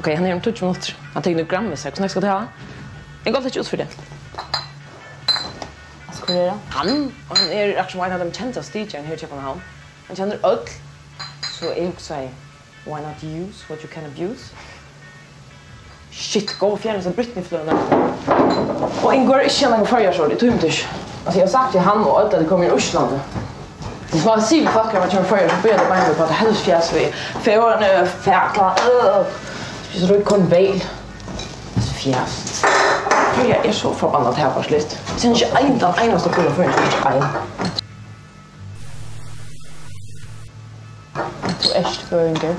Okej, han är om 20 minuter. Han tänker nu grammis här. Hur ska det ha? Jag går inte ut för det. Vad ska du göra? Han är actually en av de kända stigen här i Köpenhamn. Han känner öll. Så jag också säger, why not use what you can abuse? Shit, gå och fjärna så Britney-flöden. Och ingår inte någon förgörsord, det tog inte. Alltså jag har sagt till han och öll att det kommer i Ryssland. Det var en syv folk att jag förgör så började bara på att hälsfjärs vi. Färgerna, färkla, så det kom väl. Fjärs. Jag är så förbannad här på slut. Sen är inte den enaste kullen för en. Du är föringer.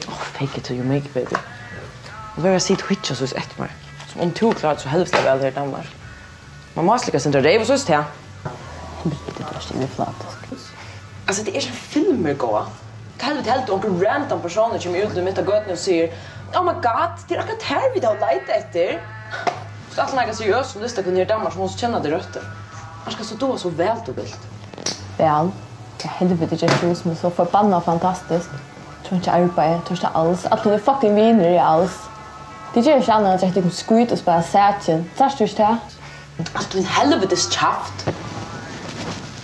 Fake it till you make it, baby. Och vad jag sitter skitcha så är ett mer. Som om du klart så helst väl här i Danmark. Man måste lyckas inte det, vad så är det här? Det är det flat. Alltså det är så filmer gå. Kan du helt onkel random personer som ut mitt av gatan och säger oh my god, det är akkurat här vi då lite efter. Så att lägga seriöst som lyssnar kunde i Danmark som måste känna det rötter. Man ska så då så väl du vill. Väl. Jag helvete inte hus men så förbannat fantastiskt. Tror inte arbete, tror inte alls. Att du är fucking vinner i alls. Det gör inte annat att jag kan skryta och spela sätchen. Trärs du inte det? Alltså du är en helvetes tjaft.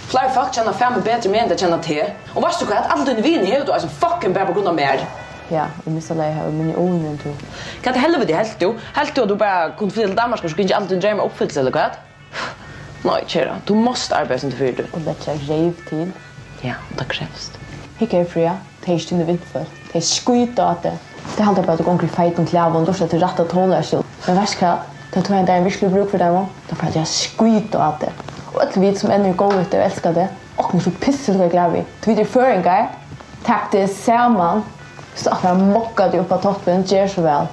Flera folk känner fem bättre med än det känner te. Och varst du kan att alla dina viner här då är så fucking bra på grund av mer. Ja, jag missar det här men i onen tog. Kan det helvete helt du? Helt du bara kunde fylla Danmark så kunde inte alltid drömma uppfyllelse eller vad? Nej, kära. Du måste arbeta inte för det. Och det är rev till. Ja, det krävs. Hicka fria. Det är stund vinter. Det är skjuta att det. Det handlar bara att du går omkring fight och kläver och då ska du rätta tåla sig. Men värsta det tror jag det är en virkelig bruk för dem. Då får jag skjuta att det. Och ett vid som ännu går ut och älskar det. Och nu så pissar det glädje. Du vet för en gång. Tack det samman. Så att jag mockade upp på toppen, gör så väl.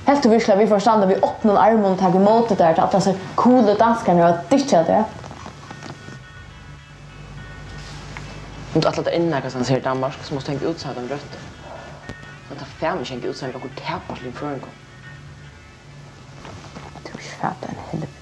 Helt och virkelig vi förstår vi öppnar armen och tar emot det där att alltså coola danskarna och ditcha det. Om du att låta innan jag ser Danmark så måste jag utsätta dem rötter. Så att jag färmar inte utsätta något täpparslig för en gång. Du är fett en helvete.